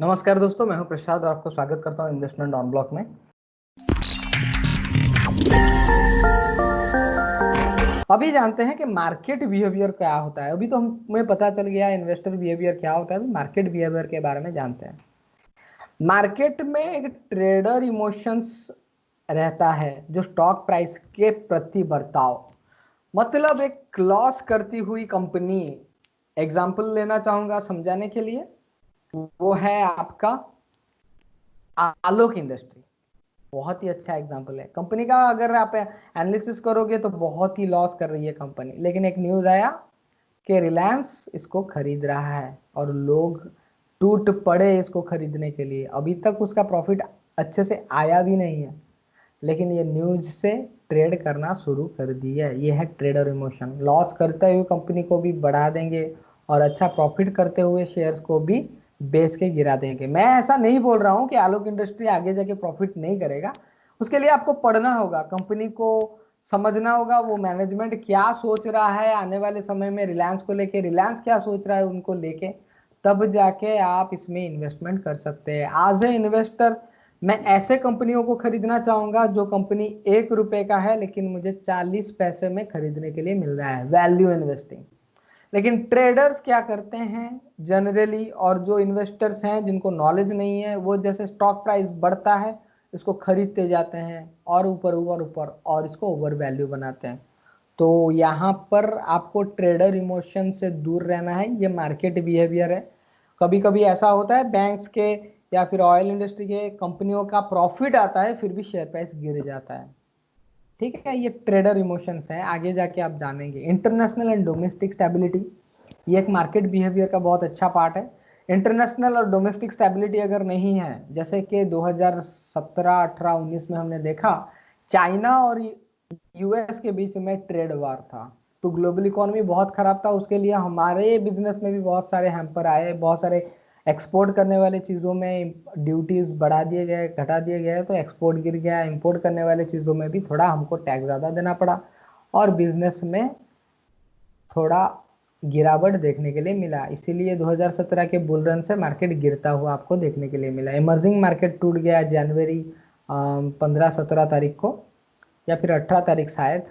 नमस्कार दोस्तों, मैं हूं प्रसाद और आपको स्वागत करता हूं इन्वेस्टमेंट ऑन ब्लॉक में। अभी जानते हैं कि मार्केट बिहेवियर क्या होता है। अभी तो हमें पता चल गया इन्वेस्टर बिहेवियर क्या होता है। अभी मार्केट बिहेवियर के बारे में जानते हैं। मार्केट में एक ट्रेडर इमोशंस रहता है जो स्टॉक प्राइस के प्रति बर्ताव, मतलब एक लॉस करती हुई कंपनी। एग्जांपल लेना चाहूंगा समझाने के लिए, वो है आपका आलोक इंडस्ट्री। बहुत ही अच्छा एग्जांपल है कंपनी का। अगर आप एनालिसिस करोगे तो बहुत ही लॉस कर रही है कंपनी, लेकिन एक न्यूज आया कि रिलायंस इसको खरीद रहा है और लोग टूट पड़े इसको खरीदने के लिए। अभी तक उसका प्रॉफिट अच्छे से आया भी नहीं है, लेकिन ये न्यूज से ट्रेड करना शुरू कर दिया है। ये है ट्रेडर इमोशन। लॉस करते हुए कंपनी को भी बढ़ा देंगे और अच्छा प्रॉफिट करते हुए शेयर्स को भी बेच के गिरा देंगे। मैं ऐसा नहीं बोल रहा हूँ कि आलोक इंडस्ट्री आगे जाके प्रॉफिट नहीं करेगा। उसके लिए आपको पढ़ना होगा, कंपनी को समझना होगा, वो मैनेजमेंट क्या सोच रहा है आने वाले समय में रिलायंस को लेके, रिलायंस क्या सोच रहा है उनको लेके, तब जाके आप इसमें इन्वेस्टमेंट कर सकते हैं। आज ए इन्वेस्टर मैं ऐसे कंपनियों को खरीदना चाहूंगा जो कंपनी 1 रुपए का है लेकिन मुझे 40 पैसे में खरीदने के लिए मिल रहा है, वैल्यू इन्वेस्टिंग। लेकिन ट्रेडर्स क्या करते हैं जनरली, और जो इन्वेस्टर्स हैं जिनको नॉलेज नहीं है, वो जैसे स्टॉक प्राइस बढ़ता है इसको खरीदते जाते हैं और ऊपर ऊपर ऊपर और इसको ओवर वैल्यू बनाते हैं। तो यहाँ पर आपको ट्रेडर इमोशन से दूर रहना है। ये मार्केट बिहेवियर है। कभी कभी ऐसा होता है बैंक्स के या फिर ऑयल इंडस्ट्री के कंपनियों का प्रॉफिट आता है फिर भी शेयर प्राइस गिर जाता है। ठीक है, ये ट्रेडर इमोशंस है। आगे जाके आप जानेंगे इंटरनेशनल एंड डोमेस्टिक स्टेबिलिटी। ये एक मार्केट बिहेवियर का बहुत अच्छा पार्ट है। इंटरनेशनल और डोमेस्टिक स्टेबिलिटी अगर नहीं है, जैसे कि 2017, 18, 19 में हमने देखा चाइना और यूएस के बीच में ट्रेड वार था, तो ग्लोबल इकोनॉमी बहुत खराब था। उसके लिए हमारे बिजनेस में भी बहुत सारे हैम्पर आए, बहुत सारे एक्सपोर्ट करने वाले चीज़ों में ड्यूटीज बढ़ा दिए गए, घटा दिए गए, तो एक्सपोर्ट गिर गया। इंपोर्ट करने वाले चीज़ों में भी थोड़ा हमको टैक्स ज़्यादा देना पड़ा और बिजनेस में थोड़ा गिरावट देखने के लिए मिला। इसीलिए 2017 के बुल रन से मार्केट गिरता हुआ आपको देखने के लिए मिला। इमर्जिंग मार्केट टूट गया जनवरी 15-17 तारीख को, या फिर 18 तारीख शायद,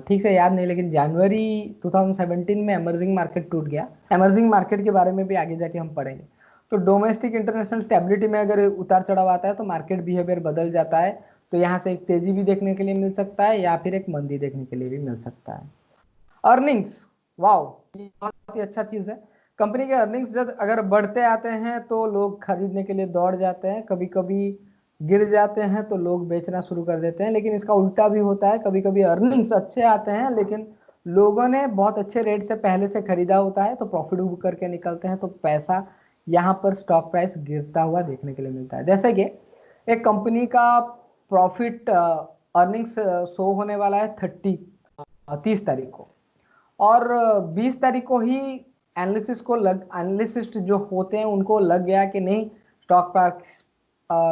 ठीक से याद नहीं, लेकिन जनवरी 2017 में इमर्जिंग मार्केट टूट गया। इमर्जिंग मार्केट के बारे में भी आगे जाके हम पढ़ेंगे। तो डोमेस्टिक इंटरनेशनल स्टेबिलिटी में अगर उतार चढ़ाव आता है तो मार्केट बिहेवियर बदल जाता है। तो यहाँ से एक तेजी भी देखने के लिए मिल सकता है या फिर एक मंदी देखने के लिए भी मिल सकता है। अर्निंग्स, वाओ, ये बहुत ही अच्छा चीज है। कंपनी के अर्निंग्स जब अगर बढ़ते आते हैं तो लोग खरीदने के लिए दौड़ जाते हैं, कभी कभी गिर जाते हैं तो लोग बेचना शुरू कर देते हैं। लेकिन इसका उल्टा भी होता है, कभी कभी अर्निंग्स अच्छे आते हैं लेकिन लोगों ने बहुत अच्छे रेट से पहले से खरीदा होता है तो प्रॉफिट बुक करके निकलते हैं, तो पैसा यहाँ पर स्टॉक प्राइस गिरता हुआ देखने के लिए मिलता है। जैसे कि एक कंपनी का प्रॉफिट अर्निंग्स शो होने वाला है 30 तारीख को, और 20 तारीख को ही एनालिसिस्ट जो होते हैं उनको लग गया कि नहीं, स्टॉक प्राइस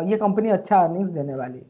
ये कंपनी अच्छा अर्निंग्स देने वाली है,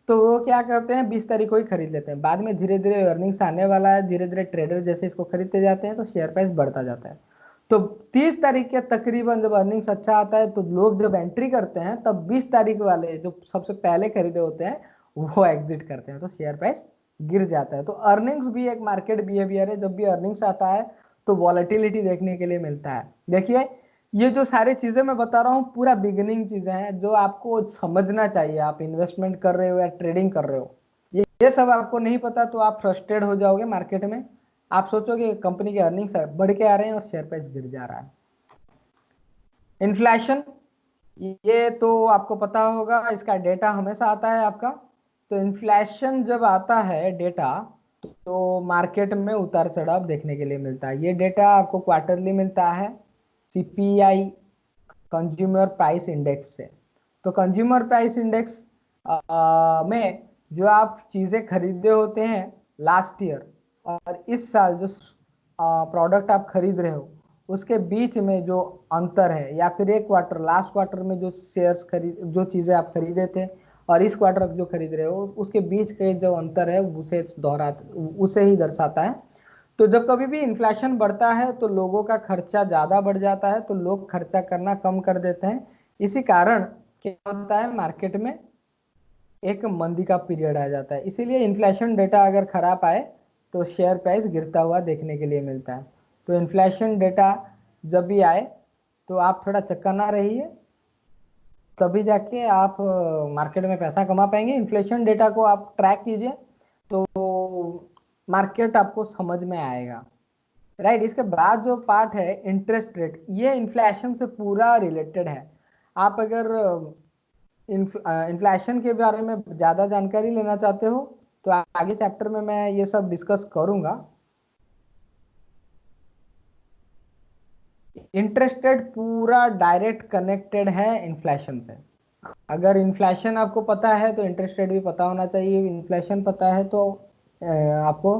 तो वो क्या करते हैं 20 तारीख को ही खरीद लेते हैं। बाद में धीरे धीरे अर्निंग्स आने वाला है, धीरे धीरे ट्रेडर जैसे इसको खरीदते जाते हैं तो शेयर प्राइस बढ़ता जाता है। तो 30 तारीख के तकरीबन जब अर्निंग्स अच्छा आता है तो लोग जब एंट्री करते हैं तब 20 तारीख वाले जो सबसे पहले खरीदे होते हैं वो एग्जिट करते हैं, तो शेयर प्राइस गिर जाता है। तो अर्निंग्स भी एक मार्केट बिहेवियर है। जब भी अर्निंग्स आता है तो वॉलेटिलिटी देखने के लिए मिलता है। देखिए, ये जो सारी चीजें मैं बता रहा हूँ पूरा बिगिनिंग चीजें हैं जो आपको समझना चाहिए। आप इन्वेस्टमेंट कर रहे हो या ट्रेडिंग कर रहे हो, ये सब आपको नहीं पता तो आप फ्रस्ट्रेट हो जाओगे मार्केट में। आप सोचोगे कंपनी के अर्निंग्स बढ़ के आ रहे हैं और शेयर प्राइस गिर जा रहा है। इन्फ्लेशन, ये तो आपको पता होगा, इसका डेटा हमेशा आता है आपका। तो इन्फ्लेशन जब आता है डेटा तो मार्केट में उतार चढ़ाव देखने के लिए मिलता है। ये डेटा आपको क्वार्टरली मिलता है सीपीआई, कंज्यूमर प्राइस इंडेक्स से। तो कंज्यूमर प्राइस इंडेक्स में जो आप चीज़ें खरीदे होते हैं लास्ट ईयर और इस साल जो प्रोडक्ट आप खरीद रहे हो उसके बीच में जो अंतर है, या फिर एक क्वार्टर लास्ट क्वार्टर में जो शेयर्स खरीद जो चीज़ें आप खरीदे थे और इस क्वार्टर जो खरीद रहे हो उसके बीच के जो अंतर है उसे उसे ही दर्शाता है। तो जब कभी भी इन्फ्लेशन बढ़ता है तो लोगों का खर्चा ज़्यादा बढ़ जाता है, तो लोग खर्चा करना कम कर देते हैं। इसी कारण क्या होता है, मार्केट में एक मंदी का पीरियड आ जाता है। इसीलिए इन्फ्लेशन डेटा अगर खराब आए तो शेयर प्राइस गिरता हुआ देखने के लिए मिलता है। तो इन्फ्लेशन डेटा जब भी आए तो आप थोड़ा चौकन्ना रहिए, तभी जाके आप मार्केट में पैसा कमा पाएंगे। इन्फ्लेशन डेटा को आप ट्रैक कीजिए तो मार्केट आपको समझ में आएगा, राइट। इसके बाद जो पार्ट है इंटरेस्ट रेट, ये इन्फ्लेशन से पूरा रिलेटेड है। आप अगर इन्फ्लेशन के बारे में ज़्यादा जानकारी लेना चाहते हो तो आगे चैप्टर में मैं ये सब डिस्कस करूंगा। इंटरेस्ट रेट पूरा डायरेक्ट कनेक्टेड है इन्फ्लेशन से। अगर इन्फ्लेशन आपको पता है तो इंटरेस्ट रेट भी पता होना चाहिए। इन्फ्लेशन पता है तो आपको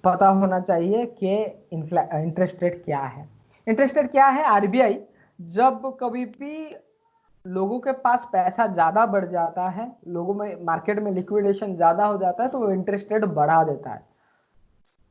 पता होना चाहिए कि इंटरेस्ट रेट क्या है। इंटरेस्ट रेट क्या है, आरबीआई जब कभी भी लोगों के पास पैसा ज्यादा बढ़ जाता है, लोगों में मार्केट में लिक्विडेशन ज्यादा हो जाता है, तो वो इंटरेस्ट रेट बढ़ा देता है।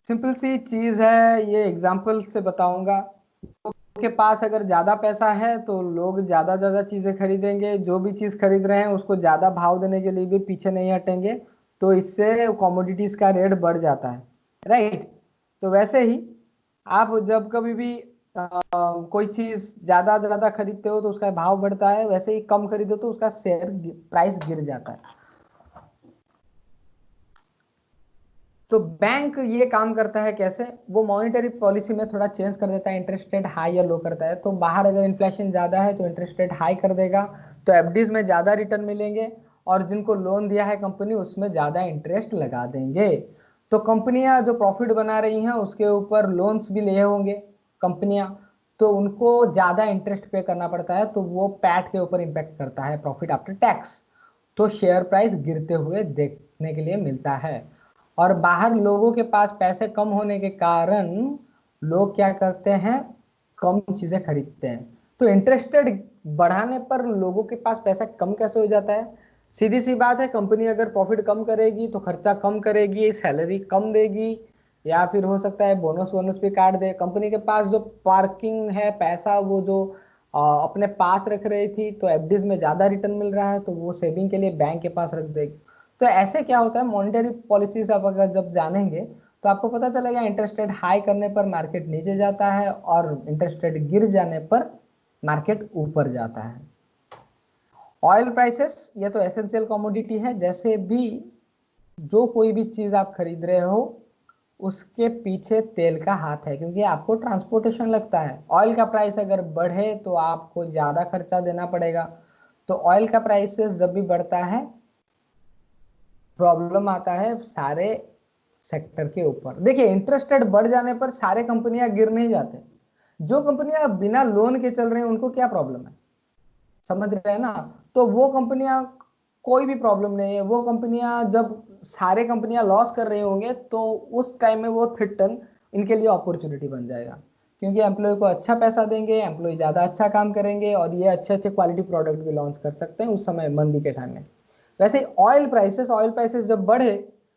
सिंपल सी चीज है, ये एग्जांपल से बताऊंगा। लोगों के पास अगर ज्यादा पैसा है तो लोग ज्यादा ज्यादा चीजें खरीदेंगे, जो भी चीज खरीद रहे हैं उसको ज्यादा भाव देने के लिए भी पीछे नहीं हटेंगे, तो इससे कमोडिटीज का रेट बढ़ जाता है, राइट। तो वैसे ही आप जब कभी भी कोई चीज ज्यादा ज्यादा खरीदते हो तो उसका भाव बढ़ता है, वैसे ही कम खरीदो तो उसका शेयर प्राइस गिर जाता है। तो बैंक ये काम करता है कैसे, वो मॉनेटरी पॉलिसी में थोड़ा चेंज कर देता है, इंटरेस्ट रेट हाई या लो करता है। तो बाहर अगर इन्फ्लेशन ज्यादा है तो इंटरेस्ट रेट हाई कर देगा, तो एफडीज में ज्यादा रिटर्न मिलेंगे, और जिनको लोन दिया है कंपनी उसमें ज्यादा इंटरेस्ट लगा देंगे। तो कंपनियां जो प्रॉफिट बना रही हैं उसके ऊपर लोन्स भी लिए होंगे कंपनियां, तो उनको ज्यादा इंटरेस्ट पे करना पड़ता है, तो वो पैट के ऊपर इम्पैक्ट करता है, प्रॉफिट आफ्टर टैक्स। तो शेयर प्राइस गिरते हुए देखने के लिए मिलता है। और बाहर लोगों के पास पैसे कम होने के कारण लोग क्या करते हैं, कम चीजें खरीदते हैं। तो इंटरेस्ट रेट बढ़ाने पर लोगों के पास पैसा कम कैसे हो जाता है, सीधी सी बात है, कंपनी अगर प्रॉफिट कम करेगी तो खर्चा कम करेगी, सैलरी कम देगी, या फिर हो सकता है बोनस वोनस भी काट दे। कंपनी के पास जो पार्किंग है पैसा, वो जो अपने पास रख रही थी, तो एफडीज में ज्यादा रिटर्न मिल रहा है तो वो सेविंग के लिए बैंक के पास रख देगी। तो ऐसे क्या होता है, मॉनेटरी पॉलिसीज आप अगर जब जानेंगे तो आपको पता चलेगा इंटरेस्ट रेट हाई करने पर मार्केट नीचे जाता है, और इंटरेस्ट रेट गिर जाने पर मार्केट ऊपर जाता है। ऑयल प्राइसेस, ये तो एसेंशियल कमोडिटी है। जैसे भी जो कोई भी चीज आप खरीद रहे हो उसके पीछे तेल का हाथ है, क्योंकि आपको ट्रांसपोर्टेशन लगता है। ऑयल का प्राइस अगर बढ़े तो आपको ज्यादा खर्चा देना पड़ेगा, तो ऑयल का प्राइसेस जब भी बढ़ता है प्रॉब्लम आता है सारे सेक्टर के ऊपर। देखिए, इंटरेस्ट रेट बढ़ जाने पर सारे कंपनियां गिर नहीं जाते, जो कंपनियां बिना लोन के चल रही हैं उनको क्या प्रॉब्लम है, समझ रहे हैं ना। तो वो कंपनियां, कोई भी प्रॉब्लम नहीं है। वो कंपनियां जब सारे कंपनियां लॉस कर रही होंगे तो उस टाइम में वो थिटन इनके लिए अपॉर्चुनिटी बन जाएगा, क्योंकि एम्प्लॉय को अच्छा पैसा देंगे, एम्प्लॉय ज्यादा अच्छा काम करेंगे, और ये अच्छे अच्छे क्वालिटी प्रोडक्ट भी लॉन्च कर सकते हैं उस समय मंदी के टाइम में। वैसे ऑयल प्राइसेस जब बढ़े,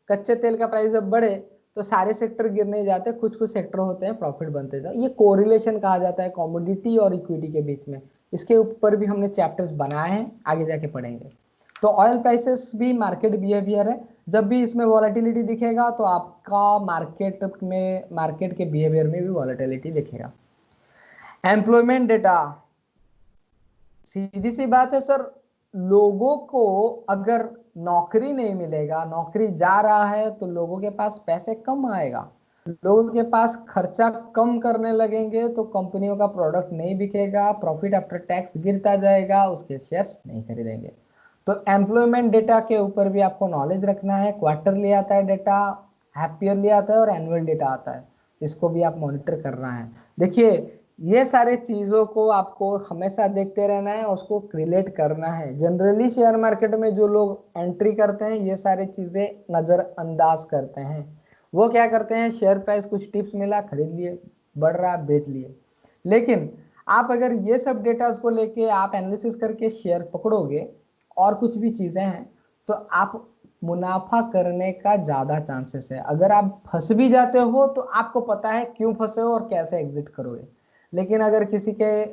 कच्चे तेल का प्राइस जब बढ़े, तो सारे सेक्टर गिरने जाते, कुछ कुछ सेक्टर होते हैं प्रॉफिट बनते जाते। ये कोरिलेशन कहा जाता है कमोडिटी और इक्विटी के बीच में। इसके ऊपर भी हमने चैप्टर्स बनाए हैं, आगे जाके पढ़ेंगे। तो ऑयल प्राइसेस भी मार्केट बिहेवियर है। जब भी इसमें वॉलेटिलिटी दिखेगा तो आपका मार्केट के बिहेवियर में भी वॉलेटिलिटी दिखेगा। एम्प्लॉयमेंट डेटा, सीधी सी बात है सर, लोगों को अगर नौकरी नहीं मिलेगा, नौकरी जा रहा है, तो लोगों के पास पैसे कम आएगा, लोगों के पास खर्चा कम करने लगेंगे, तो कंपनियों का प्रोडक्ट नहीं बिकेगा, प्रॉफिट आफ्टर टैक्स गिरता जाएगा, उसके शेयर्स नहीं खरीदेंगे। तो एम्प्लॉयमेंट डेटा के ऊपर भी आपको नॉलेज रखना है। क्वार्टरली आता है डेटा, हाफ ईयरली आता है, और एनुअल डेटा आता है, इसको भी आप मॉनिटर करना है। देखिए, ये सारे चीजों को आपको हमेशा देखते रहना है, उसको रिलेट करना है। जनरली शेयर मार्केट में जो लोग एंट्री करते हैं ये सारी चीजें नजरअंदाज करते हैं। वो क्या करते हैं, शेयर प्राइस कुछ टिप्स मिला खरीद लिए, बढ़ रहा बेच लिए। लेकिन आप अगर ये सब डेटा को लेके आप एनालिसिस करके शेयर पकड़ोगे और कुछ भी चीजें हैं, तो आप मुनाफा करने का ज्यादा चांसेस है। अगर आप फंस भी जाते हो तो आपको पता है क्यों फंसे हो और कैसे एग्जिट करोगे। लेकिन अगर किसी के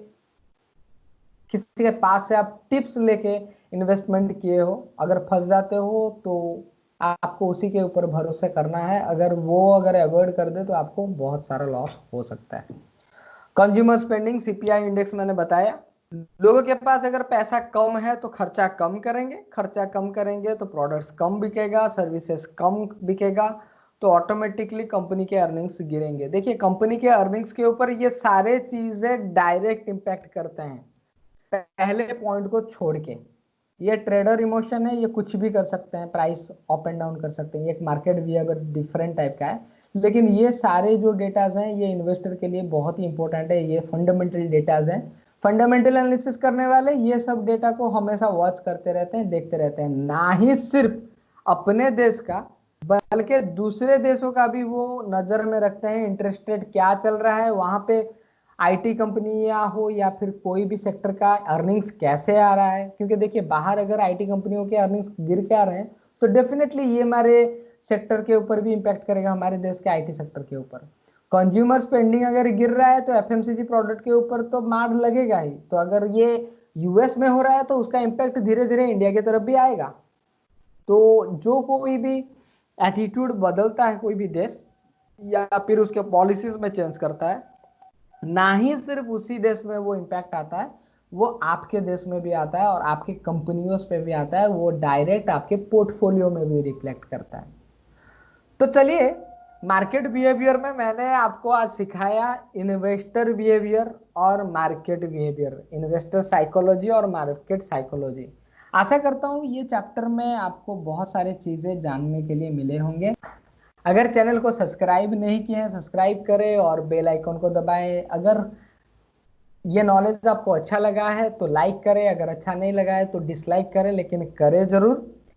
किसी के पास से आप टिप्स लेके इन्वेस्टमेंट किए हो, अगर फंस जाते हो तो आपको उसी के ऊपर भरोसा करना है। अगर अवॉइड कर दे तो आपको बहुत सारा लॉस हो सकता है। कंज्यूमर स्पेंडिंग, सीपीआई इंडेक्स मैंने बताया। लोगों के पास अगर पैसा कम है तो खर्चा कम करेंगे, खर्चा कम करेंगे तो प्रोडक्ट्स कम बिकेगा, सर्विसेज कम बिकेगा, तो ऑटोमेटिकली कंपनी के अर्निंग्स गिरेंगे। देखिए कंपनी के अर्निंग्स के ऊपर ये सारे चीजें डायरेक्ट इंपैक्ट करते हैं, पहले पॉइंट को छोड़ के। ये ट्रेडर इमोशन है, ये कुछ भी कर सकते हैं, प्राइस अप एंड डाउन कर सकते हैं, ये एक मार्केट बिहेवियर डिफरेंट टाइप का है। लेकिन ये सारे जो डेटाज हैं ये इन्वेस्टर के लिए बहुत ही इंपॉर्टेंट है, ये फंडामेंटल डेटाज हैं। फंडामेंटल एनालिसिस करने वाले ये सब डेटा को हमेशा वॉच करते रहते हैं, देखते रहते हैं, ना ही सिर्फ अपने देश का बल्कि दूसरे देशों का भी वो नजर में रखते हैं। इंटरेस्ट रेट क्या चल रहा है वहां पे, आईटी कंपनी या हो या फिर कोई भी सेक्टर का अर्निंग्स कैसे आ रहा है। क्योंकि देखिए बाहर अगर आईटी कंपनियों के अर्निंग्स गिर के आ रहे हैं तो डेफिनेटली ये हमारे सेक्टर के ऊपर भी इंपैक्ट करेगा, हमारे देश के आईटी सेक्टर के ऊपर। कंज्यूमर स्पेंडिंग अगर गिर रहा है तो एफएमसीजी प्रोडक्ट के ऊपर तो मार लगेगा ही। तो अगर ये यूएस में हो रहा है तो उसका इंपैक्ट धीरे धीरे इंडिया की तरफ भी आएगा। तो जो कोई भी एटीट्यूड बदलता है कोई भी देश या फिर उसके पॉलिसीज में चेंज करता है, ना ही सिर्फ उसी देश में वो इंपैक्ट आता है, वो आपके देश में भी आता है और आपकी कंपनियों पे भी आता है, वो डायरेक्ट आपके पोर्टफोलियो में भी रिफ्लेक्ट करता है। तो चलिए, मार्केट बिहेवियर में मैंने आपको आज सिखाया इन्वेस्टर बिहेवियर और मार्केट बिहेवियर, इन्वेस्टर साइकोलॉजी और मार्केट साइकोलॉजी। आशा करता हूं ये चैप्टर में आपको बहुत सारी चीजें जानने के लिए मिले होंगे। अगर चैनल को सब्सक्राइब नहीं किए हैं सब्सक्राइब करें और बेल आइकन को दबाएं। अगर ये नॉलेज आपको अच्छा लगा है तो लाइक करें, अगर अच्छा नहीं लगा है तो डिसलाइक करें, लेकिन करें जरूर।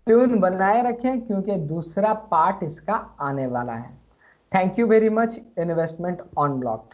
ट्यून बनाए रखें क्योंकि दूसरा पार्ट इसका आने वाला है। Thank you very much. Investment on blocked.